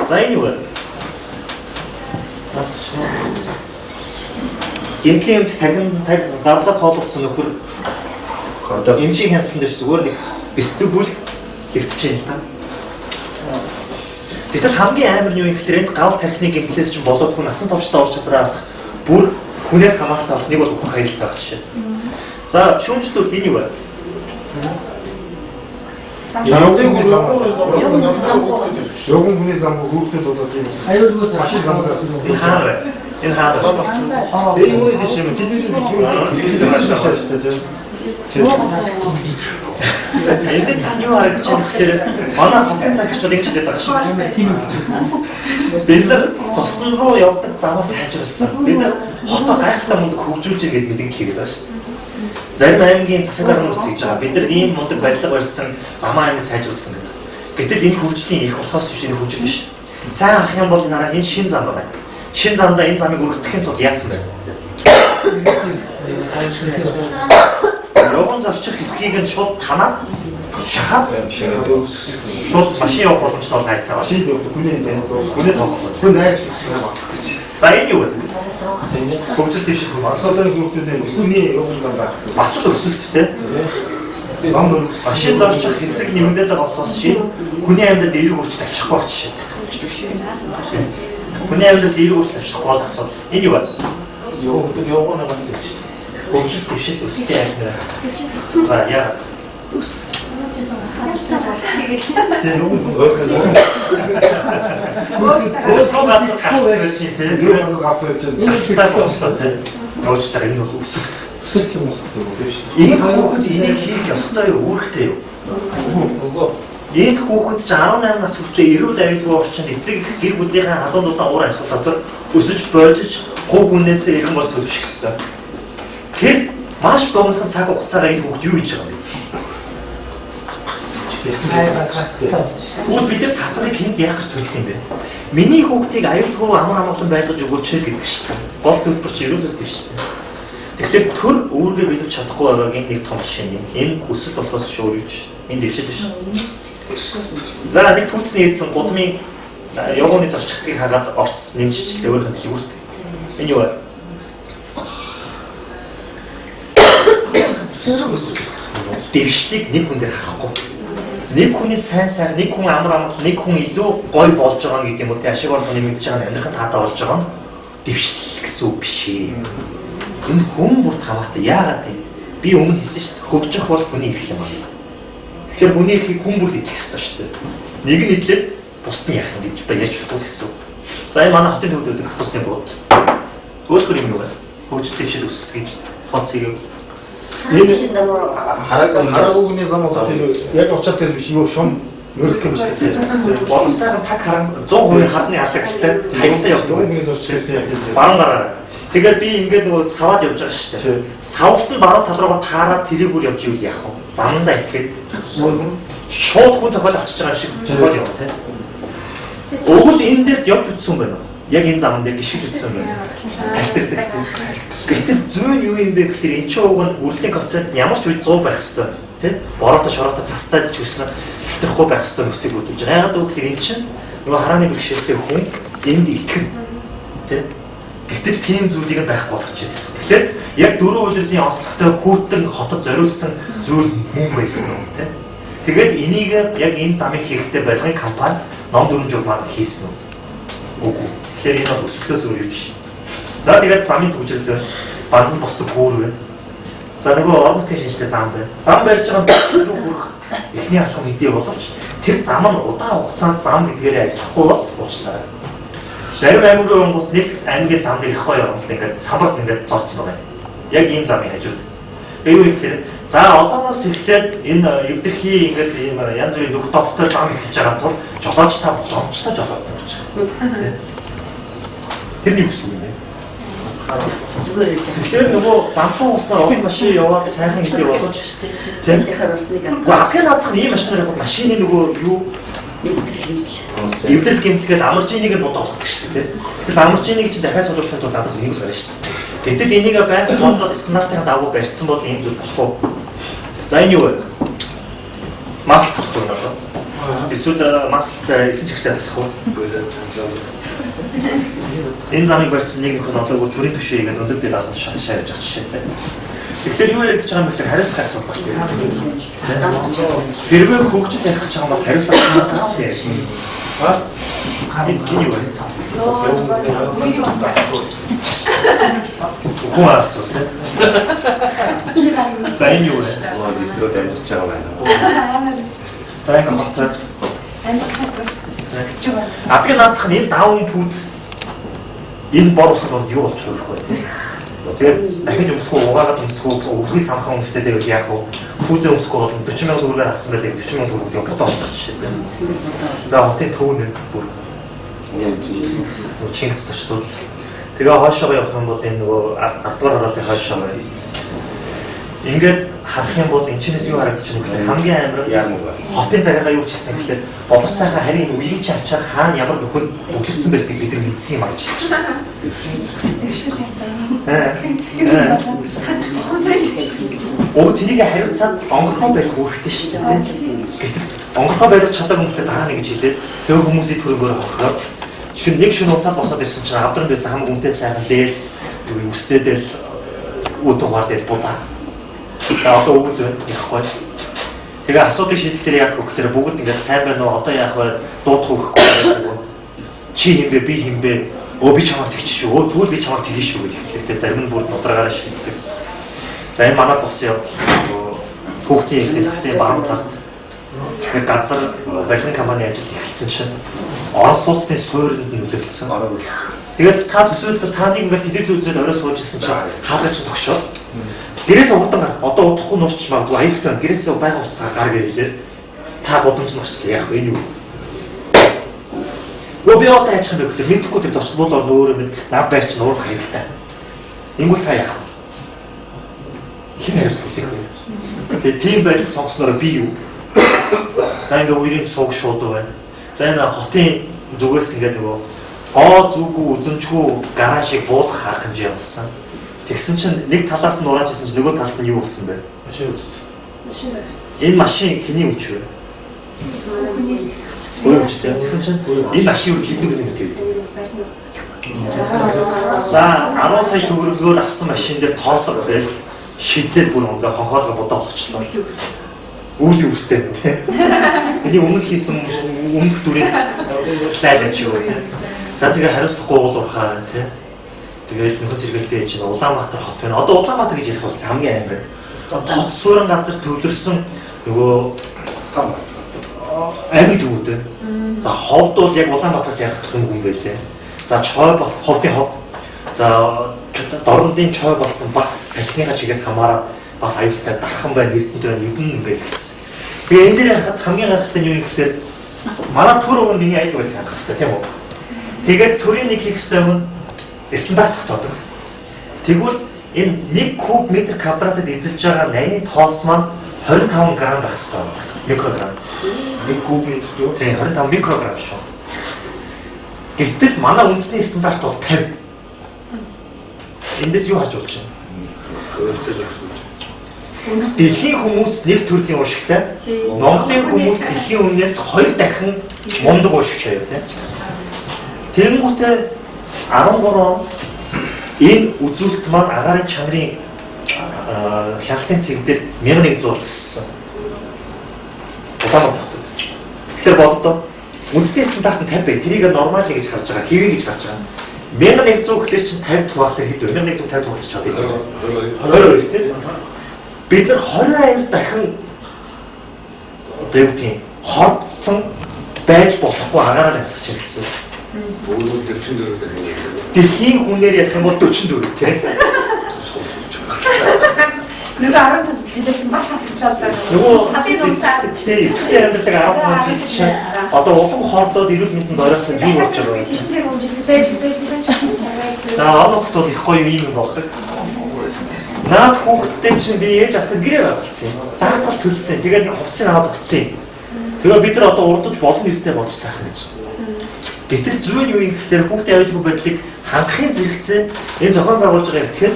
За энэ юу вэ? Гэмтлийн тагин гавлаа цоолуулсан нөхөр одоо эмчийн хяналтан дээр зүгээр нэг вестибюл хэвтэж байна л та. Гэтэл хамгийн амар нь юу гэхээр энд гавл тархины гэмтлээс чинь болоод хүн насан туршдаа орж чадраа авах бүр хүнээс хамааралтай авах нэг бол ухах хаялт байх жишээ. За шүүмжлэл энэ юу вэ? Ёгон хүний зам хүүхдэд болоод юм. Аюулгүй машин замд Энэ хаа вэ? Энэ хаа вэ? энэ юу гэж юм телевизэн телевизэн машинаас тийм. Энд цаана юу харагдаж байна гэхээр манай хотын цагчууд ингэж хэлээд байгаа шүү. Бид нар цусан руу явдаг замаас хайжруулсан. Бид нар хотоо гайхалтай мундаг хөгжүүлж иргээд мэдээлэл хийгээд байгаа шүү. Зарим аймгийн засаг дарга нөхд гэж байгаа. Бид нар ийм мундаг барилга барьсан замаа аймаг сайжруулсан гэдэг. Гэтэл энэ хөгжлийн их болохоос биш энэ хөгжил биш. Сайн харах юм бол энэ араа энэ шин зам байна. Шин замдаа энэ замыг өргөдөхийн тулд яасан бэ? Явган зорчих хэсгийг нь шууд танаад шахаад шууд машин явах боломжтой бол хайцаа. Машин явах хүний хүний тоох. хүн найрч үсгэн баг. За энэ юу вэ? Хөгжил дэвш асуудал хүмүүстэй хүний явган зам байх. Бас л өсөлт тийм. Зам Машин зорчих хэсэг нэмэгдээд байгаа болохоос чинь хүний амьд эерэг өөрчлөлт авчихгүй болчихшээ. Хүний амьд эерэг өөрчлөлт авчихгүй бол асуудал. Энэ юу вэ? Явган нэг зүйл. Хөгжил дэвшил өсөлтийн аймаг. За яа. Ийм хүүхэд энийг хийх ёстой юу? Үүрэгтэй юу? Энд хүүхэд ч 18 нас хүртэл эрүүл аюулгүй орчинд эцэг гэр бүлийнхээ халуун дулаан уур амьсгал дотор өсөж боожиж хуу хүнээсээ иргэн болж төлөвшөх ёстой. Тэр маш богинохон цаг хугацаагаар энэ хүүхэд юу хийж байгаа юм? Бид нар татварыг хэнд яах гэж төлөх юм бэ? Миний хүүхдийг аюулгүй амар амгалан байлгаж өгөөч л гэдэг шүү дээ. Гол төлбөр чи ерөөсөө тийм шүү дээ. Тэгэхээр төр өөргөө биелүүлж чадахгүй байгаагийн нэг том жишээ юм. Энэ өсөлт болохоос шүү юу ч. Энэ дэвшил биш. За нэг түүцний эдсэн гудмын явганы зорчих хэсгийг хагаад орц нэмжчихлээ өөрийнх нь дэлгүүрт. Энэ юу вэ? Дэвшлийг нэг хүн дээр харахгүй. Нэг хүний сайн сайхан, нэг хүн амар амгалан, нэг хүн илүү гоё болж байгаа гэдэг юм уу те ашиг орлого нэмэгдэж байгаа нь амьдрахын таатай болж байгаа нь дэвшил гэсэн үг биш ээ. Энэ хүн бүрт хамаатай. Яагаад вэ? Би өмнө хэлсэн шүү дээ. Хөгжих бол хүний эрх юм аа. Тэгэхээр хүний эрхийг хүн бүр идэх ёстой шүү дээ. Нэг нь идлээ бусд нь яах юм гэж ярьж болохгүй гэсэн үг. За энэ манай хотын төвд өгдөг автобусны бууд. Өөрөөр юм юу вэ? Хөгжил дэвшил өсөлт гэж хоцгийг энэ замаар хараагүйний зам бол тэр яг очоод тэр биш юу шум мөрөх юм шүү дээ. болон сайхан таг харан 100% хадны халагтай хаягтай явдаг. Хүний зорчгоос яг тийм. Баруун гараа. Тэгээд би ингээд нөгөө саваад явж байгаа шүү дээ. Савлт нь баруун тал руугаа таараад тэрийг бүр явж ивэл яах вэ? Замдаа итгээд шууд хүн зохиол авчиж байгаа шиг зохиол яваа тийм. Өгөл энэ дээр явж үтсэн юм байна уу? Яг энэ заман дээр гიშгэж үтсэн юм байна. Альтердэх. Гэтэл зүүн юу юм бэ гэхээр энэ ч уг нь үрлийн коэффициент ямар ч үед 100 байх хэвээр тийм. Бороотой шороотой цастаад ч гэсэн хэтрхгүй байх хэвээр нүсийг хөдөлж байгаа. Яагаад гэвэл энэ чинь нөгөө харааны бэрхшээлтэй хүн энд итгэн тийм. Гэтэл тийм зүйлийг байхгүй болгож ирсэн. Тэгэхээр яг дөрөв үйлрлийн онцлогтой хүүтэн хотод зориулсан зүйл мөн байсан уу тийм. Тэгээд энийг яг энэ замыг хийхдээ барилгын компани ном 4 журмаар хийсэн үү? Үгүй. Тэгэхээр энэ бол өсөлтөөс өөр юм биш. За тэгээд замын төвжирлээ банзан босдог хөөр байна. За нөгөө орон нутгийн шинжтэй зам байна. Зам барьж байгаа нь рүү хүрэх эхний алхам хэдий боловч тэр зам нь удаан хугацаанд зам гэдгээрээ ажиллахгүй бол уучлаарай. Зарим аймаг руу онгот нэг аймгийн зам дээр их гоё орнолт ингээд самбарт ингээд зорцсон байгаа юм. Яг ийм замын хажууд. Тэгээ юу гэхээр за одооноос эхлээд энэ эвдэрхий ингээд ийм янз бүрийн нөх довтор зам эхэлж байгаа тул жолоочтой боломжтой жолоод болж байгаа. Тэрний үс юм. Тэгэхээр нөгөө замхан уснаар огт машин яваад сайхан хэдий болооч тийм яхаар усныг гадны наацх нь ийм машинаар явахад машины нөгөө юу эвдрэл гэмтэлгээл амаржиныг нь бодоолох гэж шүү дээ тийм. Гэтэл амаржиныг чи дахиад солиулахын тулд надаас өмнө гарна шүү дээ. Гэтэл энийг банк бодлоод стандартын дагуу барьсан бол ийм зүйл болох уу? За энэ юу вэ? Маск болох уу надад? Эсвэл мастай эсэж ихтэй болох уу? Энэ замыг барьсан нэг хүн одоо төрийн түвшээ игээд өндөр дээр аваад шалшаа явж байгаа жишээтэй. Тэгэхээр юу яригдж байгаа юм бэ гэхээр хариуцлах асуудал бас юм. Хэрвээ хөгжил ярих гэж байгаа юм бол хариуцлах заавал ярих. Энэ юу вэ? Хүн аац үү? За энэ юу вэ? Метро дамжиж байгаа байна. За энэ хотод апиг наацх нь энэ даун пүүз энэ бор усанд юу болж болох вэ? Тэгээд дахиж өмсгөө угаагаад өмсгөө өвгий самхан өмстэй дээр яах вэ? Пүүзээ өмсгөө бол 40,000 төгрөгөөр авсан байлээ 40,000 төгрөг бодоо олох жишээтэй. За хотын төв нь бүр Чингис зочдол. Тэгээ хоошоо явах юм бол энэ нөгөө ардгаар хороолын хоошоо байна. Ингээд харах юм бол энэ чинээс юу харагдаж байна гэхээр хамгийн амар Яам уу? хотын цагаагаа юу ч хийсэн гэхээр болор сайхан харийн үеийг чи ачаар хаана ямар нөхөд бүлэрсэн байсныг бид нар мэдсэн юм аа гэж. Оо тэрийг хариуцаад онгорхоо байх хэрэгтэй шүү дээ. Гэтэл онгорхоо байх чадаагүй хүмүүсээ дараа нэг гэж хэлээд тэр хүмүүсийн төрөнгөөр хохироод нэг шөнө утаад босоод ирсэн чинь авдранд байсан хамгийн үнэтэй сайхан дээл үстэдэл үдугаар дээр будаа. За одоо өвөл байна яахгүй. Тэгээ асуудыг шийдэхлээр яг хөглөөр бүгд ингээд сайн байна уу одоо яах вэ дуудах үхэхгүй. Чи хинбэ би хинбэ өө би чамаар тэгчих шүү. Өө тэгвэл би чамаар тэгнэ шүү гэж хэлэхдээ зарим нь бүр нудраагаараа шийддэг. За энэ манай боссын явдал хүүхдийн ихний тасын баам талд тэгээд газар барилгын компани ажил эхэлсэн чинь орон сууцны суурьнд нөлөөлсөн. Тэгээд та төсөөлтөд та нэг ингээд телевиз үзээд орой сууж ирсэн чинь хаалгач тогшоо. Гэрээс угадан гар. Одоо удахгүй нуурч магадгүй аюултай байна. Гэрээс байгаа уцтаа гар гэлээ. Та бодомж нурчлаа яах вэ? Энэ юу? Гоо би одоо яачих юм бэ гэхээр мэдхгүй тэр зочлуулаар нөөрөө минь над байр чинь уурах хэрэгтэй. Ингүүл та яах вэ? Хин хариуцлах вэ? Тэгээ тийм байдал сонгосноор би юу? За ингээ хоёрын сууг шууд байна. За энэ хотын зүгээс ингээ нөгөө гоо зүгүү үзэмжгүй гаражийг буулгах арга хэмжээ явуулсан. Тэгсэн чинь нэг талаас нь урааж исэн чинь нөгөө талд нь юу болсон бэ? Машин ус. Энэ машин хэний өмч вэ? Өөр өмчтэй. Тэгсэн чинь энэ машин хэдэн хүний өмч вэ? За 10 сая төгрөгөөр авсан машин дээр тоосоо байл шидлээд бүр ингээ хонхоолгоо бодоо олгочлоо. Үүлийн үртэй тийм. Эний өмнө хийсэн өмнөх дүрийн лайлаж юу тийм. За тэгээ хариуцлахгүй уул уурхаа тийм. Тэгээд нөхөс сэргэлтэй чинь Улаанбаатар хот байна. Одоо Улаанбаатар гэж ярих бол хамгийн амар. Хот суурин газар төвлөрсөн нөгөө аймаг төвүүд байна. За ховд бол яг Улаанбаатараас ярих юм байлээ. За чой бол ховдын хов. За дорнодын чой болсон бас салхиныхаа чигээс хамаараад бас аюултай дархан байна, эрдэнэтэй байна, юдэн ингээд хэлсэн. Тэгээ энэ дээр харахад хамгийн гайхалтай нь юу юм гэхээр манай төр өгөн миний аюул байдлыг харах хэрэгтэй тийм үү? Тэгээд төрийн нэг хийх хэрэгтэй юм стандарт тогтоодог. Тэгвэл энэ 1 куб метр квадратад эзэлж байгаа найны тоос маань 25 г байх хэрэгтэй байна. Микрограмм. 1 куб метр юу? Тийм 25 микрограмм шүү. Гэтэл манай үндэсний стандарт бол 50. Эндээс юу харж болж байна? Дэлхийн хүмүүс нэг төрлийн уушигтай. Монголын хүмүүс дэлхийн өмнөөс 2 дахин мундаг уушигтай юу тийм. Тэгэнгүүтээ 13 он энэ үзүүлэлт маань агаарын чанарын хяналтын цэг дээр 1100 өссөн. Улаанбаатар хотод. Тэгэхээр боддоо үндэсний стандарт нь 50 бай. Тэрийг нормал гэж харж байгаа, хэвээ гэж харж байгаа. 1100 гэхэлэр чинь 50 тухайлаар хэд вэ? 1150 тухайлаар ч одоо 22 тийм. Бид нар 22 дахин одоо юу тийм хордсон байж болохгүй агаараар амьсгаж байна гэсэн. Өөрөөр 44 дахин Дэлхийн хүнээр ярих юм бол 44 тийм. Нөгөө 15 жилээр чинь бас асуудал байна. Нөгөө халын унтаад тийм амьдардаг 10 жил чинь одоо улам хордоод эрүүл мэндэнд оройтон юу болж байгаа вэ? За оногт бол их гоё юм болдог. Наад хүүхдтэй чинь би ээж автаа гэрээ байгуулсан юм. Даатал төлцсөн. Тэгээд нэг хувцсыг аваад өгсөн юм. Тэгээ бид нар одоо урдаж болно юустэй болж сайхан гэж. Гэтэл зүйл юу юм гэхээр хүүхдийн аюулгүй байдлыг хангахын зэрэгцээ энэ зохион байгуулж байгаа гэхээр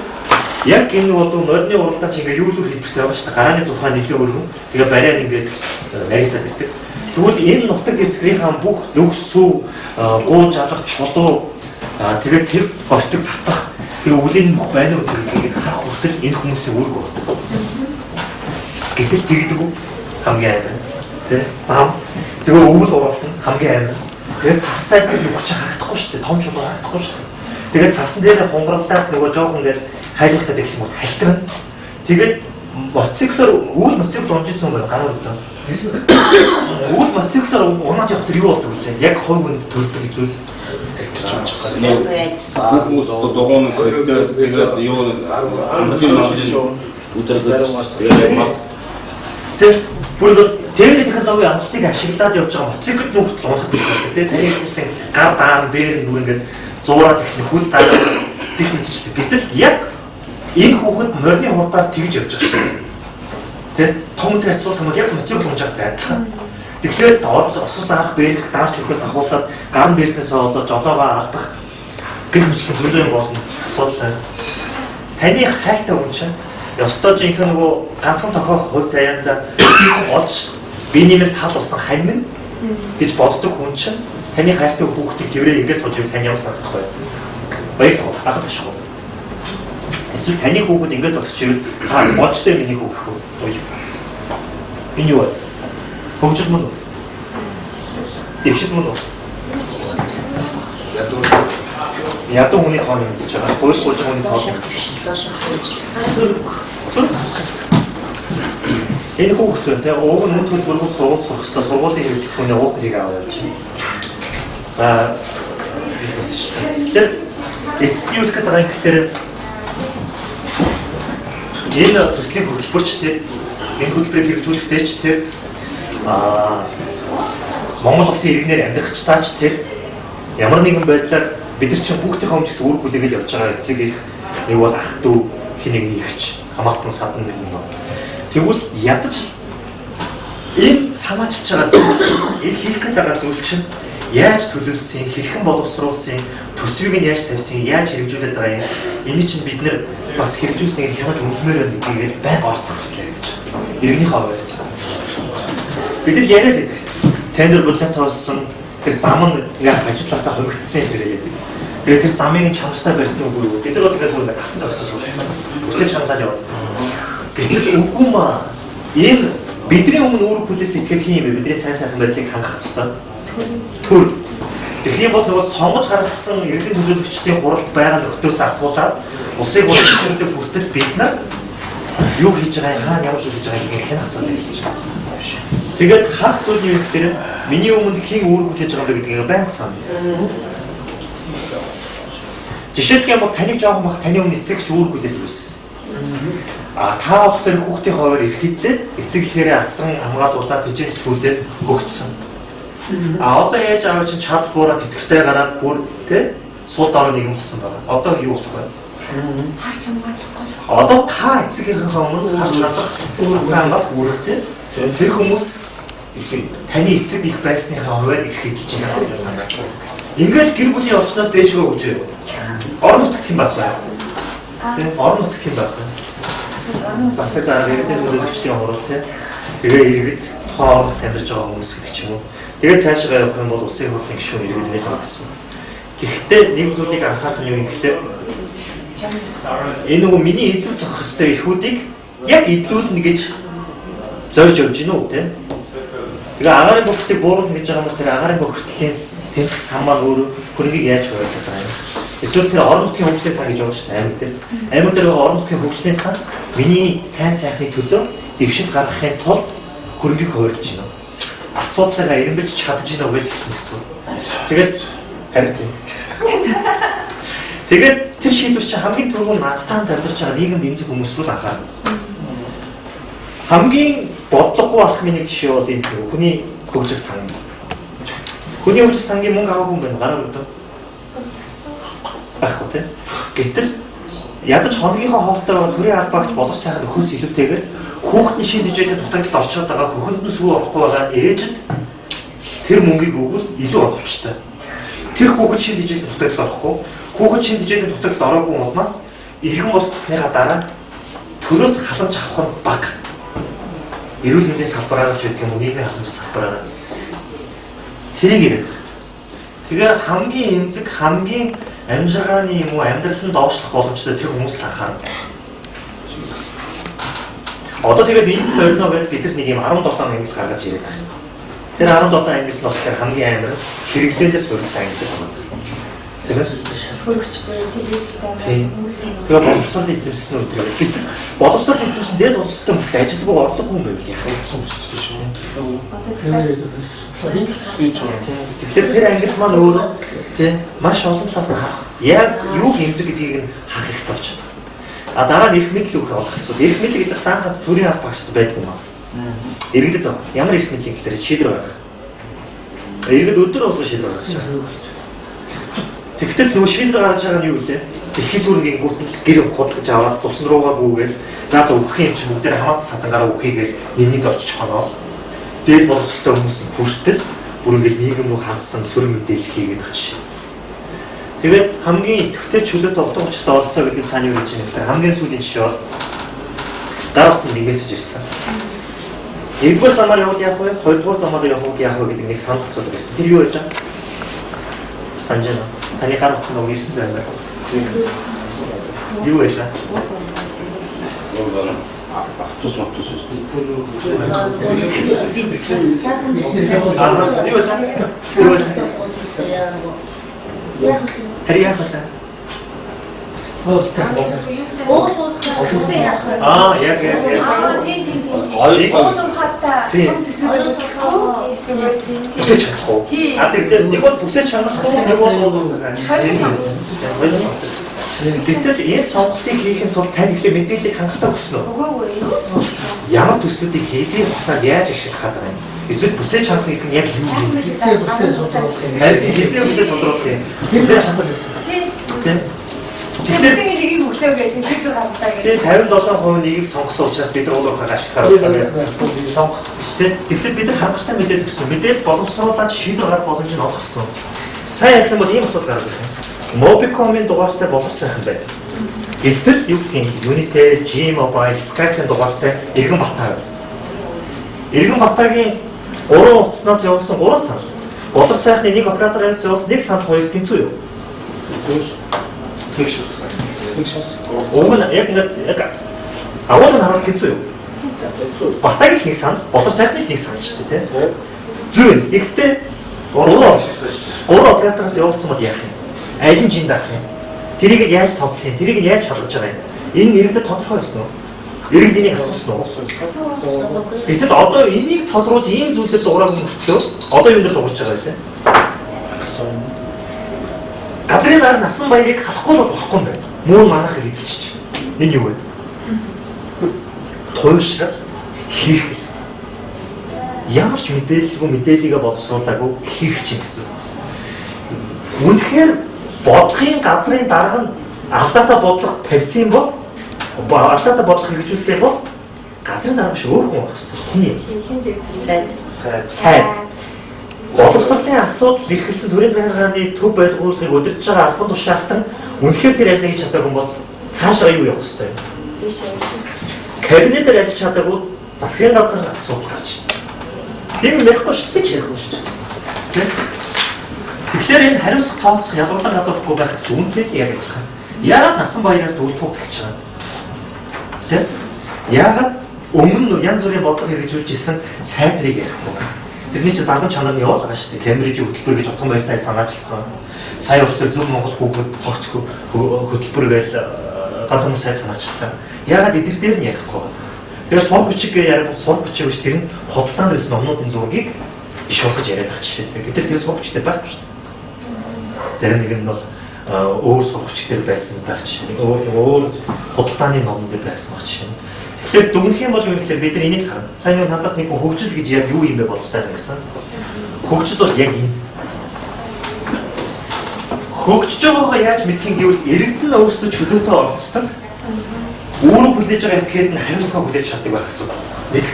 яг энэ одоо морины уралдаан чинь ингээ юу л хэлбэртэй байгаа шүү дээ. Гарааны зурхаа нэлээд өргөн. Тэгээ бариад ингээ нарийсаад ирдэг. Тэгвэл энэ нутаг дэвсгэрийн бүх нүх сүв, гуу жалах, чулуу тэгээд тэр болтог татах тэр өвлийн бүх байна уу гэдгийг харах хүртэл энэ хүмүүсийн үүрэг байна. Гэтэл тэгдэг үү? Хамгийн амар. Тэ? Зам. Тэгээ өвөл уруулт нь хамгийн амар. Тэгээд цастай тэр нүх чи харагдахгүй шүү дээ. Том чулуу харагдахгүй шүү дээ. Тэгээд цасан дээр хунгарлаад нөгөө жоохон дээр хайлттай гэх юм уу талтарна. Тэгээд мотоциклоор үйл мотоцикл унжсэн юм байна гараар өдөө. Үйл мотоциклоор унаж явахлаар юу болдог вэ? Яг хойг үнд төрдөг зүйл Хүмүүс дугуйн гэдэг тэгээд юу тэгээд технологи амтыг ашиглаад явж байгаа мотоциклд нүхт унах гэх юм тийм таны хэлсэн гар даан бээр нүр ингээд зуураад ихний хөл даа гэх мэтчтэй. Гэтэл яг энэ хүүхэд морины хурдаар тэгж явж байгаа шүү. Тэ том тарцуулах юм бол яг мотоцикл унжаатай адилхан. Тэгэхээр осос даах бэрх даарч хөрхөөс ахуулаад гар бэрснээс болоод жолоогоо алдах гэх мэтлэн зөндөө юм болно. Асуудал. Таны хайлтаа хүн чинь ёстой жинхэнэ нөгөө ганцхан тохиох хувь заяанда олж биениймээс тал болсон хамин гэж боддог хүн чинь таны хайлтаа хүүхдийг тэрвэрээ ингээс сууж тань ямар санагдах вэ? Баярлалаа. Агад шүү. Эсвэл таны хүүхэд ингээд зогсож ивэл та боочтой миний хүүх үү? Энэ юу вэ? Хөгжил мөн үү? Дэвшил мөн үү? Ядуу хүний тоон юм гэж байгаа. Хөөс суулж байгаа хүний тоон. Энэ хүүхэд тэ ууг нь төлбөрөөр сургууль сурах хэвээр сургуулийн хэрэглэх хүний ууг нэг аваа явж байна. За тэгэхээр эцэст юу гэдэг байгаа юм гэхээр энэ төслийн хөтөлбөрч тэр энэ хөтөлбөрийг хэрэгжүүлэхдээ ч тэр Монгол улсын иргэнээр амьдрах ч таач тэр ямар нэгэн байдлаар бид нар чинь хүүхдийн хомч гэсэн үр бүлээгэл явж байгаа эцэг их нэг бол ах дүү хэнийг нэгч хамаатан садан нэг юм. Тэгвэл ядаж энэ санаачилж байгаа зүйл энэ хийх гээд байгаа зүйл чинь яаж төлөвлөсөн, хэрхэн боловсруулсан, төсвийг нь яаж тавьсан, яаж хэрэгжүүлээд байгаа юм. Энийг чинь бид нэр бас хэрэгжүүлснийг хянаж үнэлмээр байна гэдгийг байнга орцох асуудал ярьж байгаа. Иргэний хаваа байсан. Бид нар яриад байдаг. Тендер бодлого тоосон тэр зам нь ингээ хажуудлаасаа хөвгдсөн тэр яриад. Тэгээд тэр замыг чанартай барьсан үгүй юу? Бид нар бол ингээ гасан зогсож суулсан. Үсээ чангалаад яваад. Гэтэл үгүй маа. Энэ бидний өмнө үүрэг хүлээс итгэх юм бэ? Бидний сайн сайхан байдлыг хангах ёстой. Төр. Тэгэхээр бол нөгөө сонгож гаргасан иргэдийн төлөөлөгчдийн хуралд байгаа нөхцөөс ахуулаад улсыг боловсруулалтад хүртэл бид нар юу хийж байгаа юм, хаана ямар зүйл хийж байгаа юм хянах асуудал хийж байгаа. Тэгээд хаах зүйл юу гэхээр миний өмнө хэн үүрэг хүлээж байгаа юм бэ гэдгийг байнга санаа. Жишээлх юм бол таныг жоохон бах таны өмнө эцэгч үүрэг хүлээж байсан. Та болохоор хүүхдийн хуваар эрхэлээд эцэг ихээрээ асан хамгаалуулаад хичээл төлөөд өгцсөн. Одоо яаж аав чинь чадал буураад тэтгэртэй гараад бүр тэ сул дорой нэгэн болсон байна. Одоо юу болох вэ? Харж хамгаалахгүй. Одоо та эцэгийнхээ өмнө харж чадах асан хамгаалах үүрэгтэй. Тэр хүмүүс таны эцэг их байсныхаа хуваар эрхэлж байгаа гэсэн санаа. Ингээл гэр бүлийн орчноос дээшгээ өгч яваа. Орон нутгт юм байна. Тэ орон нутгт юм байна. Засаг дараагийн төлөөлөгчдийн хурал тэ тэгээ иргэд тухайн орнд амьдарч байгаа хүмүүс гэх юм уу. Тэгээд цаашгаа явах юм бол улсын хурлын гишүүн иргэд нэл гаргасан. Гэхдээ нэг зүйлийг анхаарах нь юу юм гэхээр энэ нөгөө миний идэл зохих хөстэй эрхүүдийг яг идлүүлнэ гэж зорж явж гинэ үү те. Тэгээ агарын бохтыг бууруулна гэж байгаа юм бол тэр агарын бохтлийн тэмцэх сан маань өөр хөрөгийг яаж хуваалцах байгаа юм. Эсвэл тэр орон нутгийн хөгжлийн сан гэж байгаа шүү дээ аймаг дээр. Аймаг дээр орон нутгийн хөгжлийн сан миний сайн сайхны төлөө дэвшил гаргахын тулд хөрөгийг хуваалцж гинэ. Асуудлаа эренбэж чадж гинэ үйл гэсэн. Тэгээд харин тийм. Тэгээд тэр шийдвэр чинь хамгийн түрүүнд надтаанд амьдарч байгаа нийгэмд эмзэг хүмүүс рүү анхаарна. Хамгийн бодлогогүй болох нэг жишээ бол энэ хүний хөгжил сан. Хүний хөгжил сангийн мөнгө аваагүй юм байна гараа өдөө. Баггүй тийм. Гэтэл ядаж хоногийнхоо хоолтой байгаа төрийн албаагч боловч сайхан өхөөс илүүтэйгээр хүүхдийн шин хичээлийн дутагдалд орчоод байгаа хөхөнд нь сүү орохгүй байгаа ээжид тэр мөнгийг өгвөл илүү оновчтой. Тэр хүүхэд шин хичээлийн дутагдалд орохгүй, хүүхэд шин хичээлийн дутагдалд ороогүй улмаас иргэн болцсныхаа дараа төрөөс халамж авах нь бага. Эрүүл мэндийн салбараар ч гэдэг юм уу нийгмийн халамжийн салбараар. тэрийг ирээд. Тэгээ хамгийн эмзэг, хамгийн амжиргааны юм уу амьдрал нь доошлох боломжтой тэр хүмүүс л анхаарна. Одоо тэгээд энэ зорино гэдээ бид нар нэг юм 17 ангил гаргаж ирээд. Тэр 17 ангил нь болохоор хамгийн амар хэрэглээлээс үргэлж ангил байна. хөрөгчтэй телевизтэй хүмүүсийн Тэгээ боловсрол эзэмсэн үү гэдэг. Бид боловсрол эзэмсэн дээд улстай мөртөө ажилгүй орлогогүй юм байв яах вэ? Тэгэхээр тэр ангил маань өөрөө тийм маш олон талаас нь харах. Яг юу хэмзэг гэдгийг нь харах хэрэгтэй болчиход байна. А дараа нь эрх мэдэл өгөх болох асуудал. Эрх мэдэл гэдэг дан ганц төрийн аль багчд байдаг юм аа. Иргэдэд ямар эрх мэдлийн гэхээр шийдвэр гаргах. Иргэд өдөр болгон шийдвэр гаргаж. Тэгтэл нөгөө шийдвэр гаргаж байгаа нь юу вэ? Дэлхийн сүргийн гүйтэл гэр худалдаж аваад цусан руугаа гүүгээл за өгөх юм чи бүгдээр хамаатан садангараа өгөхийгээл нэгнийд очиж хоноол. Дээд боловсролтой хүмүүс нь хүртэл бүр ингээд нийгэм рүү хандсан сүрэн мэдээлэл хийгээд очив. Тэгээд хамгийн идэвхтэй чөлөөтэй утга учиртай оролцоо гэдэг цааны юу гэж юм бэ? Хамгийн сүүлийн жишээ бол дараа утсанд нэг мессеж ирсэн. Нэгдүгээр замаар явал яах вэ? Хоёрдугаар замаар явах яах вэ гэдэг нэг санал асуулт ирсэн. Тэр юу вэ? Санаж байна. Таны гар утсан нэг ирсэн байна. Юу вэ? Тус мартус шүү. Харьяах вэ? Яг. тийм. Хоёр хатаа Бүсэж чадахгүй. А тэгээд нэг бол бүсэж чадахгүй, нэг бол Гэтэл энэ сонголтыг хийхин тулд тань ихлэ мэдээллийг хангалттай өгсөн үү? Үгүй юу? Ямар төслүүдийг хийдийн хугацаанд яаж ашиглах гэдэг юм? Эсвэл бүсэж чадах гэдэг нь яг юу юм? Хизээ Хизээ судруулах юм. Бүсэж чадах юм. Тийм. Тэгэхээр энийг өглөө гэж шийдвэр гаргалтаа гэж. Тэгээд 57% нэгийг сонгосон учраас бид нар өөрөөхөө ашиглахаар байна. Сонгох тийм. Тэгэхээр бид нар хангалттай мэдээлэл өгсөн. Мэдээлэл боловсруулаад шийдвэр гаргах боломж нь олгосон. Сайн ярих юм бол ийм асуудал гардаг юм. Mobicom-ийн дугаартай болох сайхан байна. Гэтэл юу гэх юм? Unity, G-Mobile, Skype-ийн дугаартай Иргэн Батаа. Иргэн Батаагийн 3 утаснаас явуулсан 3 санал. Болор сайхны нэг оператороос явуулсан нэг санал хоёр тэнцүү юу? Тэгш ус. Уг нь яг агуулгын харуулт тэнцүү юу? Батаагийн нэг санал, болор сайхны нэг санал шүү дээ, тийм. Зүйн. Гэхдээ 3 оператороос явуулсан бол яах юм? Аль нь жин дарах юм? Тэрийг яаж тооцсон юм? Тэрийг яаж шалгаж байгаа юм? Энэ иргэдэд тодорхой байсан уу? Иргэд энийг асуусан уу? Гэтэл одоо энийг тодруулж ийм зүйлд дуурайг мөртлөө одоо юу дээр дуурч байгаа вэ? Газрын дараа насан баярыг халахгүй бол болохгүй юм байна. Мөн манайхыг эзэлчих. Энэ юу вэ? Туйлшрал, хийрхэл. Ямар ч мэдээллийгээ боловсруулаагүй хийрч юм гэсэн. Үнэхээр бодлогын газрын дарга нь алдаатай бодлого тавьсан бол алдаатай бодлого хэрэгжүүлсэн бол газрын дарга биш өөр хүн байх хэрэгтэй шүү дээ. Сайн. Боловсролын асуудал эрхэлсэн төрийн захиргааны төв байлгуулгыг удирдах байгаа албан тушаалтан үнэхээр тэр ажлыг хийж чадаагүй бол цаашаа юу явах хэрэгтэй вэ? Кабинетээр ажиллаж чадаагүй засгийн газар асуудал гарч байна. Тийм юм ярихгүй шүү дээ. Ярихгүй шүү дээ. Тэгэхээр энэ хариуцлага тооцох ялгарлан гадуурлахгүй байхад ч үнэхээр яг болох юм. Яагаад насан баяраар төвлөрөх гэж байгаа юм? Тэ? Яагаад өмнө нь янз бүрийн бодлого хэрэгжүүлж исэн сайнрыг ярихгүй байна? Тэрний чинь залгамж чанар нь явуулгаа шүү дээ. Кембрижийн хөтөлбөр гэж утган баяр сайн санаачилсан. Сая болохоор зөв Монгол хүүхэд цогц хөтөлбөр гэж гадуур сайн санаачлаа. Яагаад эдгээр дээр нь ярихгүй байна? Тэгэхээр сур хүчиг яриад сур хүчиг биш тэр нь худалдаанд байсан номнуудын зургийг иш болгож яриад байгаа жишээ. Гэтэл тэр сур хүчтэй байхгүй шүү дээ. Зарим нэг нь бол өөр сургагчдэр байсан байх жишээ. Өөр худалдааны номон дээр байсан байх жишээ. Тэгэхээр дүгнэх юм бол юу гэхээр бид нар энийг харна. Сайн нэг надаас нэг хөгжил гэж яг юу юм бэ болох сайн гэсэн. Хөгжил бол яг юм. Хөгжиж байгаагаа яаж мэдэх юм гэвэл иргэдэн өөрсдөө чөлөөтэй оролцдог. Өөрөө хүлээж байгаа этгээд нь хариуцлага хүлээж чаддаг байх асуудал. Нэг.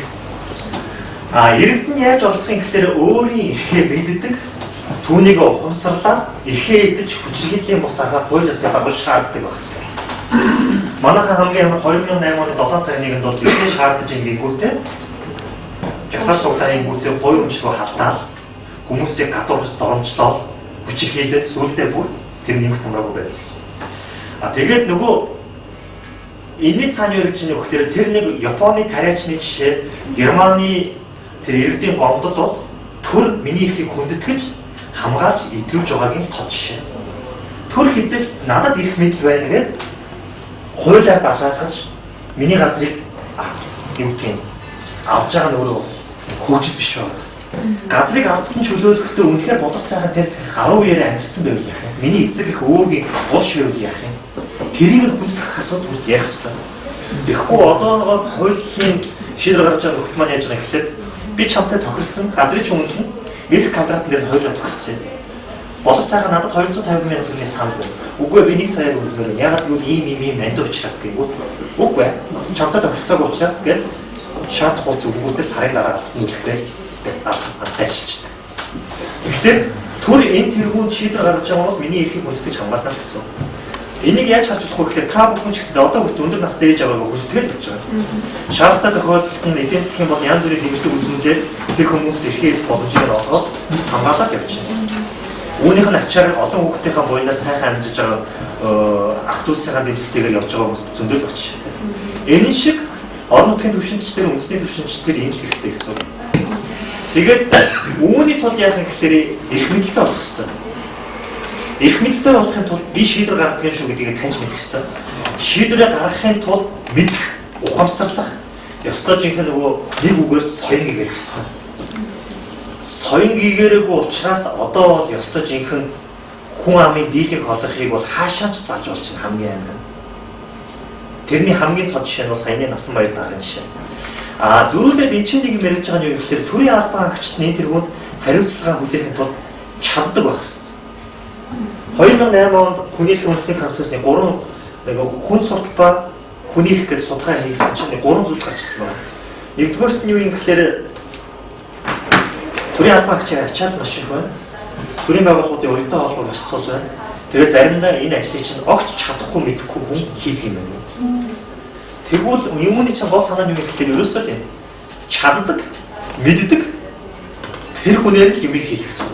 Иргэдэн яаж оролцох юм гэхээр өөрийн эрхээ мэддэг. Түүнийг ухамсарлаад эрхээ эдэлж хүчирхийллийн бус аргаар хууль ёсны дагуу шаарддаг байх ёстой. Манайхан хамгийн амар 2008 оны 7 сарын 1-нд бол эрхээ шаардаж ингээгүүтээ жагсаалт цуглааны гүйтээ хувь өмчлөө халдаал хүмүүсийг гадуурж доромжлол хүчирхийлээд сүүлдээ бүр тэр нэмэх замраагүй байлсан. Тэгээд нөгөө энэний цааны юу гэж нөхөөр тэр нэг Японы тариачны жишээ Германы тэр иргэдийн гомдол бол төр миний ихийг хүндэтгэж хамгаалж идэвхжүүлж байгаагийн тод жишээ. Төр хизээ надад ирэх мэдл байна гэдэг хуулиар дагаахж миний газрыг юу гэх юм авч байгаа нь өөрөө хөгжил биш байна. Газрыг албан чөлөөлөхдөө үнэхээр боловч сайхан тэр 10 үеэр амьдсан байвал яах юм? Миний эцэг их өөгийн гол шивэрүүл яах юм? Тэрийг нь хүндэтгэх асуудал үрд яах ёстой. Тэгэхгүй одоо нэг хуулийн шийдвэр гаргаж байгаа хөлт маань яаж байгаа гэхлээр би чамтай тохиролцсон газрын чүнлэн метр квадратн дээр хоёулаа тохиролцсон. Боловч сайхан надад 250 мянган төгрөгийн санал байна. Үгүй би 1 сая өгмөр. Ягаад гэвэл ийм энд учраас гэнгүүт үгүй чамтай тохиролцоогүй учраас гэж шаард хуулц өггүүдээ сарын дараа нүлхтэй антайчдаг. Тэгэхээр төр энэ тэргүүнд шийдвэр гаргаж байгаа бол миний эрхийг хүндэтгэж хамгаална гэсэн. Энийг яаж харж болох вэ гэхээр та бүхэн ч гэсэн одоо хүртэл өндөр настай ээж аваагаа хүндэтгэл гэж байгаа. Шаардлагатай тохиолдолд нь эдийн засгийн бол янз бүрийн дэмжлэг үзүүлээд тэр хүмүүс эрхээ боломжийг олгоод хамгаалаад явж байна. Үүнийх нь ачаар олон хүүхдийнхээ буйнаар сайхан амьдарч байгаа ах дүүсийнхээ дэмжлэгтэйгээр явж байгаа хүмүүс зөндөл багч. Энэ шиг орон нутгийн төвшинчдэр үндэсний төвшинчдэр энэ л хэрэгтэй гэсэн. Тэгээд үүний тулд яах юм гэхээр эрх мэдэлтэй болох хэрэгтэй. Эрх мэдэлтэй болохын тулд би шийдвэр гаргадаг юм шүү гэдгийг таньж мэдэх хэрэгтэй. Шийдвэрээ гаргахын тулд мэдэх, ухамсарлах, ёстой жинхэнэ нөгөө нэг үгээр соён гэгэрх хэрэгтэй. Соён гэгэрээгүй учраас одоо бол ёстой жинхэнэ хүн амын дийлэнх холохыг бол хаашаач зааж болж байна хамгийн амар. Тэрний хамгийн тод жишээ нь саяны насан баяр дараагийн жишээ. Зөрүүлээд энэ чинь нэг юм ярьж байгаа нь юу гэхээр төрийн албан хаагчид энэ тэргуунд хариуцлага хүлээхэд тулд чаддаг байх хэрэгтэй. 2008 онд хүний эрхийн үндэсний комиссны 3 хүн суртал ба хүний эрх гэж судалгаа хийсэн чинь 3 зүйл гарч ирсэн байна. Нэгдүгээрт нь юу юм гэхээр төрийн албан хаагчийн ачаал маш их байна. Төрийн байгууллагуудын урьдчилан холбоо маш сул байна. Тэгээд заримдаа энэ ажлыг чинь огт чадахгүй мэдэхгүй хүн хийдэг юм байна. Тэгвэл юуны чинь гол санаа нь юу гэхээр ерөөсөө л юм. Чаддаг, мэддэг тэр хүнээр л юм хийх гэсэн.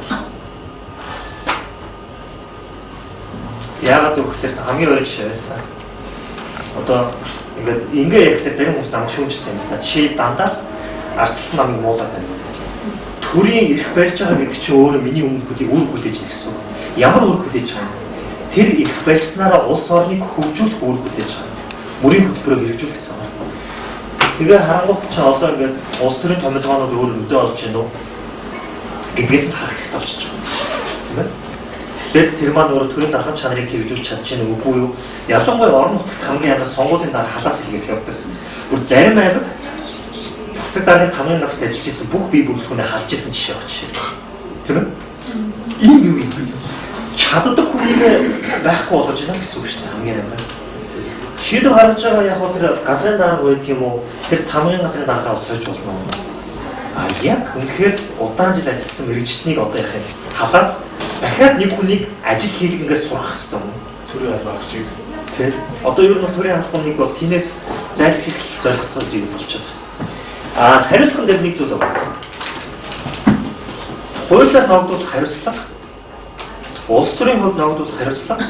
Яагаад гэвэл хамгийн өрөө жишээ байна. Одоо ингээ ярихлаар зарим хүмүүс намайг шүүмжтэй юм да. Чи дандаа арчсан намайг муулаад байна. Төрийн эрх барьж байгаа гэдэг чинь өөрөө миний өмнө хүлээг үүрэг хүлээж ирсэн. Ямар үүрэг хүлээж байгаа юм? Тэр эрх барьснараа улс орныг хөгжүүлэх үүрэг хүлээж байгаа. Мөрийн хөтөлбөрөөр хэрэгжүүлэх гэсэн юм. Тэгээ харангуут чинь одоо ингээд улс төрийн томилгоонууд өөр өдөө олж гин үү гэдгээс нь харах хэрэгтэй болчихж байгаа. Тийм ээ? Тэгэхээр тэр маань өөрөө төрийн зархам чанарыг хэрэгжүүлж чадж гин үгүй юу? Ялангуяа орон нутагт хамгийн анх сонгуулийн дараа халаас илгээх явдаг. Бүр зарим аймаг засаг даргын тамгын гасд ажиллаж исэн бүх бие бүрэлдэхүүнээ халж исэн жишээ багч. Тийм ээ? Ийм юу юм бэ? Чаддаг хүнийг байхгүй болгож байна гэсэн үг шүү дээ. Хамгийн амар. Шийдвэр гаргаж байгаа яг тэр газрын дарга байдаг юм уу? Тэр тамгын газрын даргаа бас сойж болно. Яг үнэхээр удаан жил ажилласан мэрэгчднийг одоо яах юм? Халаад дахиад нэг хүнийг ажил хийлэг ингээд сурах хэрэгтэй юм. Төрийн албан хаагчийг. Тэр одоо ер нь төрийн албаныг бол тинээс зайлсхийх зорилготой зүйл болчиход байна. Хариуцлага дээр нэг зүйл байна. Хуулиар ногдуулах хариуцлага, улс төрийн хувьд ногдуулах хариуцлага,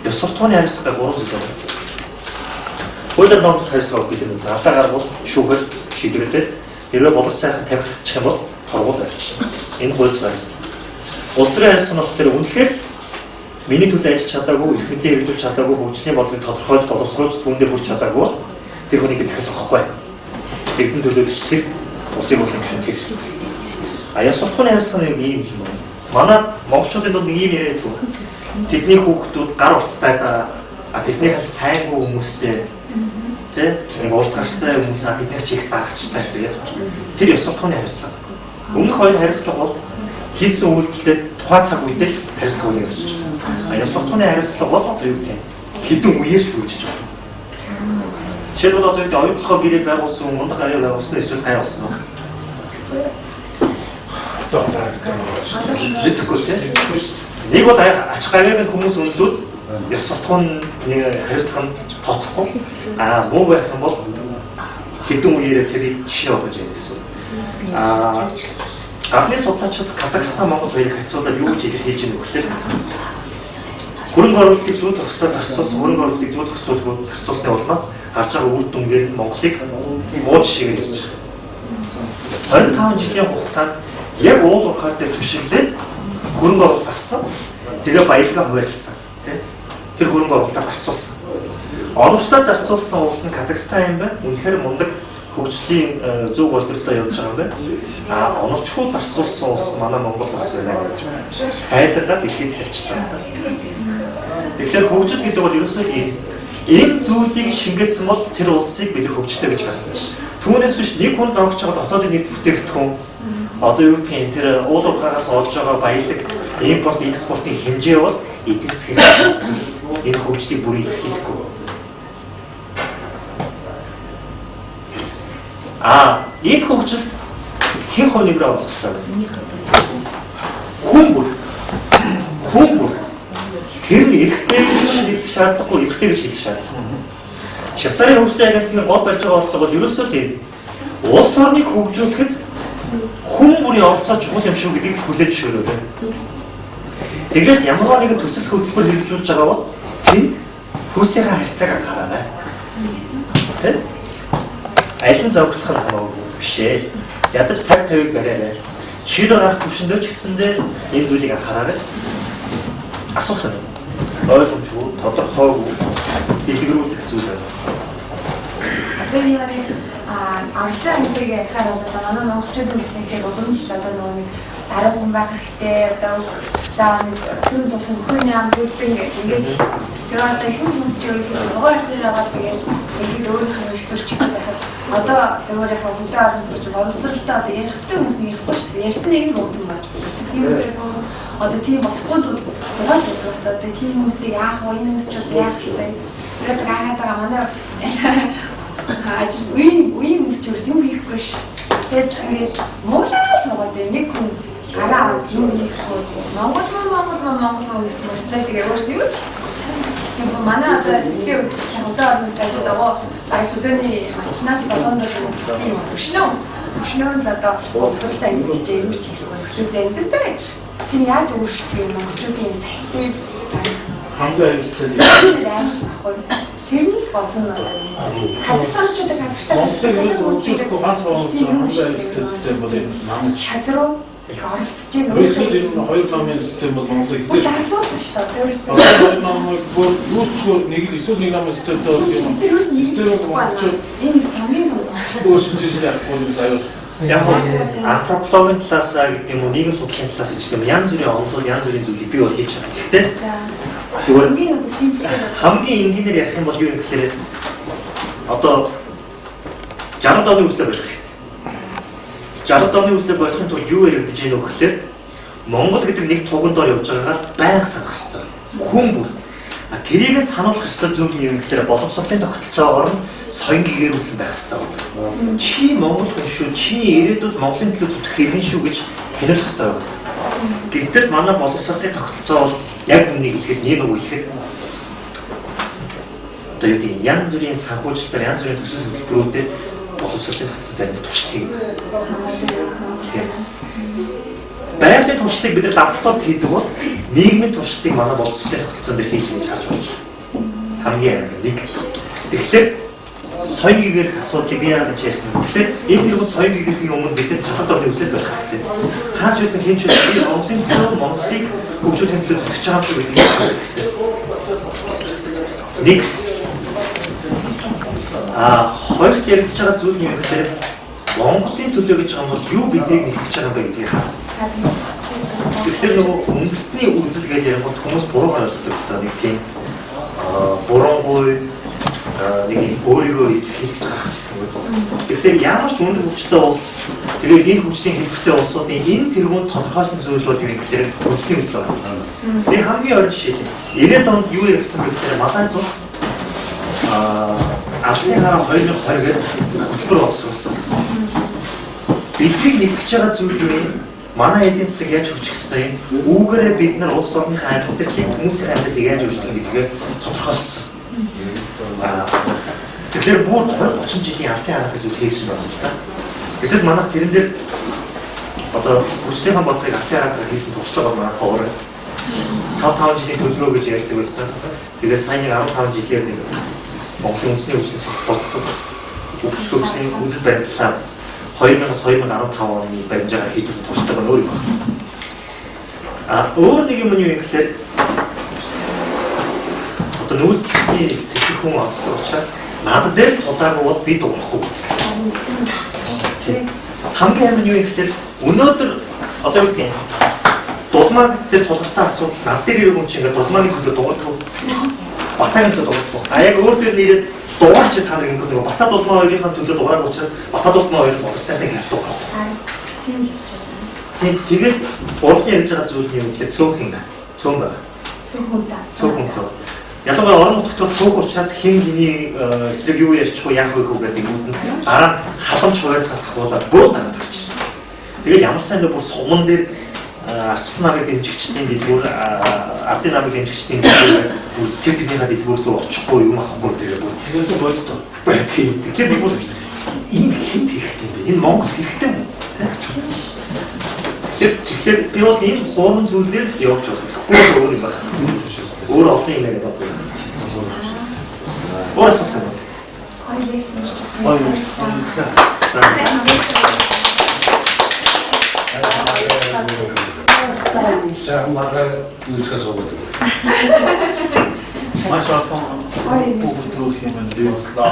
ёс суртахууны хариуцлага 3 зүйл байна. Хуулиар ногдуулах хариуцлага гэдэг нь алдаа гарвал шүүхээр шийдвэрлээд хэрвээ боловч сайхан тавигдчих юм бол торгуул авчирна. Энэ хууль зориулсан. Улс төрийн хариуцлага нь болохоор үнэхээр миний төлөө ажиллаж чадаагүй, эрх мэдлийг хэрэгжүүлж чадаагүй, хөгжлийн бодлогыг тодорхойлж боловсруулж түүндээ хүрч чадаагүй тэр хүнийг дахиад сонгохгүй. Эрдэнэ төлөөлөгч тэр улсыг уламжлах хэрэгтэй. Ёс суртахууны хариуцлага нэг ийм юм байна. Манай монголчуудын дунд нэг ийм яриад байгаа. Тэдний хүүхдүүд гар урттай тэдний сайнгүй хүмүүстэй нэг урт гартай хүмүүс тэднийг ч их заагчтай тийм. Тэр ёс суртахууны хариуцлага. Өмнөх хоёр хариуцлага бол хийсэн үйлдэлтэй тухайн цаг үедээ хариуцлага үлээж авчиж байгаа. Ёс суртахууны хариуцлага бол одоо юу гэдэг хэдэн үеэрч үргэлжиж байна. Жишээлбэл одоо юу оюутлогоо гэрээ байгуулсан, мундаг аяа байгуулсан эсвэл гай болсон уу? Одоо дарагдсан. Мэдхгүй тийм. Нэг бол ач гавьяагийн хүмүүс өндлөл ёс суртахууны хариуцлага нь тооцохгүй. Муу байх юм бол хэдэн үеэрээ тэрийг жишээ болгож яах гэсэн. Гадны судлаачид Казахстан Монгол хоёрыг харьцуулаад юу гэж илэрхийлж байгаа вэ гэхээр хөрөнгө оруулалтыг зүү зохистой зарцуулсан хөрөнгө оруулалтыг зүү зохицуулгүй зарцуулсны улмаас гарч байгаа үр дүнгээр Монголыг муу жишээгээр хэлж байгаа. 25 жилийн хугацаанд яг уул уурхай дээр түшиглээд хөрөнгө оруулалт авсан. Тэгээ баялгаа хуваарлсан. Тэр хөрөнгө оруулалтаа зарцуулсан. Оновчтой зарцуулсан улс нь Казахстан юм байна. Үнэхээр мундаг хөгжлийн зөв боловсролтой явж байгаа юм байна. Оновчгүй зарцуулсан улс манай Монгол улс байна гэж хайлтаа дэлхийд тавьчихлаа. Тэгэхээр хөгжил гэдэг бол ерөөсөө ийм зүйлийг шингээсэн бол тэр улсыг бид хөгжтэй гэж харна. Түүнээс биш нэг хүн авч байгаа дотоодын нийт бүтээгдэхүүн одоо юу гэх юм тэр уул уурхайгаас олж байгаа баялаг импорт экспортын хэмжээ бол эдийн засгийн зүйл. Энэ хөгжлийг бүрэн илэрхийлэхгүй. Энэ хөгжил хэн хувь нэмрээ болох ёстой вэ? Хүн бүр. Тэр нь эрэгтэй гэж хэлэх шаардлагагүй, эрэгтэй гэж хэлэх шаардлагагүй. Швейцарын хөгжлийн агентлагийн гол барьж байгаа бодлого бол ерөөсөө тийм. Улс орныг хөгжүүлэхэд хүн бүрийн оролцоо чухал юм шүү гэдгийг хүлээж зөвшөөрөө. Тэгээд ямар нэгэн төсөл хөтөлбөр хэрэгжүүлж байгаа бол тэнд хүмүүсийн харьцааг анхаарай. Тэ? Аль нь зовлох нь хамаагүй биш ээ. Ядаж 50-50-ыг бариарай. Шийдвэр гарах төвшин дээр ч гэсэндээ энэ зүйлийг анхаарай. Асуулт байна. Ойлгомжгүй, тодорхойгүй, дэлгэрүүлэх зүйл байна. Одоо яагаад авалцаа гэдэг ярихаар одоо манай монголчуудын гэсэн боломжтой одоо нэг даруй хүн байх хэрэгтэй одоо заа нэг түн тусан хөөний ам үлдэн ингэж тэгээ одоо их хүмүүс ч өөрийнхөө ногоо ясаар байгаа тэгээд ингээд өөрийнхөө их зөрчилдөд байхад одоо зөвөр яг хүнтэй орон зурж боловсралтай одоо ярих хэвээр хүмүүс нэг ихгүй шүү дээ. Ярьсан нэг нь муудсан байна. Тийм учраас хүмүүс одоо тийм болохгүй дугаас болцоо одоо тийм хүмүүсийг яах вэ? Энэ хүмүүс ч яах вэ? Тэгээд гаагаад манай ажил үеийн хүмүүс ч юм хийхгүй ш. Тэгээд ингээд муулаас аваад нэг хүн гараа аваад юм хийхгүй. Монгол гэсэн мөртлөө тэгээ өөрсдөө юу ч юм манай одоо систем санагдаа орнтой дагуу баг хөдөөний малчнаас долоонд хүмүүс тийм өшнөө л одоо уусалтай ингэж юм чи хөлтөд энэ дээр тийм яаж өөрчлөх юм монголчуудын пассив хамгийн аюултай тэрний болно. Казахстанчуудад өөрчлөхгүй ганц байгаа хамгийн аюултай систем бол энэ намын шазруу их оролцож байгаа. Өөрөсөө энэ хоёр намын систем бол Монголыг хэзээ шаардлагатай шүү дээ. Өөрөсөө хоёр намыг юу ч нэг л эсвэл нэг намын системтэй системийг монголчууд энэ хамгийн том өөрчилж яахгүй нэг аюул. Яг нь антропологийн талаас гэдэг юм уу нийгэм судлалын талаас гэж юм янз бүрийн онцлог янз бүрийн зүйлийг бий бол хийж байгаа. Гэхдээ зүгээр хамгийн энгийнээр ярих юм бол юу юм гэхээр одоо 60 оны үслэр болох хэрэгтэй. 60 оны үслэр болохын тулд юу яригдж байна вэ гэхээр Монгол гэдэг нэг туган дор явж байгаагаар байнга санах хэрэгтэй. Хүн бүр тэрийг нь сануулах ёстой зүйл нь юм гэхээр боловсролын тогтолцоогоор нь соён гэгэрүүлсэн байх хэрэгтэй. Чи Монгол хүн шүү, чи ирээдүйд Монголын төлөө зүтгэх иргэн шүү гэж таниулах ёстой. Гэтэл манай боловсролын тогтолцоо бол яг үнийг хэлэхэд нэг хэлэхэд одоо юу гэдэг янз бүрийн санхүүжилтээр янз бүрийн төсөл хөтөлбөрүүдэд боловсролын тогтолцоо заримдаа туршдаг. Байгалийн туршлагыг бид лабораторид хийдэг бол нийгмийн туршлагыг манай боловсролын тогтолцоон дээр хийж гэж харж байна. Хамгийн нэг. Тэгэхээр соён гэгэрх асуудлыг би яагаад ч ярьсан бэ? Тэгэхээр энэ тэргүүн соён гэгэрхийн өмнө бид нар 60 орны үслэл байх хэрэгтэй. Хаач байсан хин ч байсан би Монголын төлөө Монголыг хөгжүүлэхэд төлөө зүтгэж байгаа юм шиг гэдэг юм. Нэг хоёрт яригдж байгаа зүйл нь юу гэхээр Монголын төлөө гэж байгаа бол юу бидийг нэгтгэж байгаа юм бэ гэдгийг харна. Тэгэхээр нөгөө үндэсний үзэл гэж ярихад хүмүүс буруугаар ойлгодог та нэг тийм буруугүй нэг өөрийгөө хэлж гаргах гэсэн үг. Тэгэхээр ямар ч өндөр хөгжлтэй улс тэгээд энэ хөгжлийн хэлбэртэй улсуудын энэ тэргүүнд тодорхойлсон зүйл бол юу гэхээр үндэсний үзэл байна. Энэ хамгийн ойр жишээ юм. 90-ад онд юу яригдсан бэ гэхээр Малайз улс Алсын хараа 2020 гээд хөтөлбөр боловсруулсан. Бидний нэгтгэж байгаа зүйл нь манай эдийн засаг яаж хөгжих ёстой юм? Үүгээрээ бид нар улс орныхаа амьдралыг хүмүүсийн амьдралыг яаж өөрчлөх гэдгийг тодорхойлсон. Тэгэхээр бүр 20-30 жилийн алсын хараатай зүйл хийсэн байна л да. Гэтэл манайх тэрэн дээр одоо хүчтэй хан бодлогыг асаараа хийсэн туршлага байна хоорой. 5 жилийн төлөвлөгөө гэж ярьдаг байсан. Тэгээд саяны 15 жилээр нэг Монголын үндэсний хөгжлийн цогт бодлого хөгжлийн үзэл баримтлаа 2000-аас 2015 оны баримжаагаар хийжсэн туршлага нь өөр юм байна. Өөр нэг юм нь юу юм гэхээр одоо нүүдэлчний сэтгэхүйн онцлог учраас надад дээр л тулаагүй бол би дуурахгүй. Хамгийн амар нь юу юм гэхээр өнөөдөр одоо юу гэх юм дулмаа дээр тулгарсан асуудал над дээр ирэх юм чинь ингээд дулмааны төлөө дуурдаг. Батагийн төлөө дуурдаг. А яг өөр дээр нэрээд дуурч та нар ингээд нэг бата дулмаа хоёрын төлөө дуурайг учраас бата дулмаа хоёр бол сайхан гэж дуурах. Тийм л гэж байна. Тэгээд урдны ярьж байгаа зүйл нь юу гэхээр цөөхөн байна. Цөөхөн. Ялангуяа орон нутгад цөөх учраас хэн хэний эсрэг юу ярьчихгүй яах вэ гэдэг юм нь дараа халамж хуваарлахаас ахуулаад бөө дараад гарч ирж байна. Тэгээд ямар сайн бүр суман дээр арчсан намын дэмжигчдийн дэлгүүр ардын намын дэмжигчдийн дэлгүүр тэр тэднийхээ дэлгүүр рүү очихгүй юм авахгүй тэгээд бүр хэрэгсэн боддог. тийм. Тэгэхээр би бол энэ хэд хэрэгтэй юм бэ? Энэ Монголд хэрэгтэй юм уу? Тэгэхээр би бол энэ гурван зүйлээр л явж байгаа. Тэгэхгүй өөр юм байна. Өөр олон юм яриад байна. Өөр асуулт байна. Сайхан маргаа юускаас өгдөг. Маш олон бүгд рүү хэмээн бодлоо.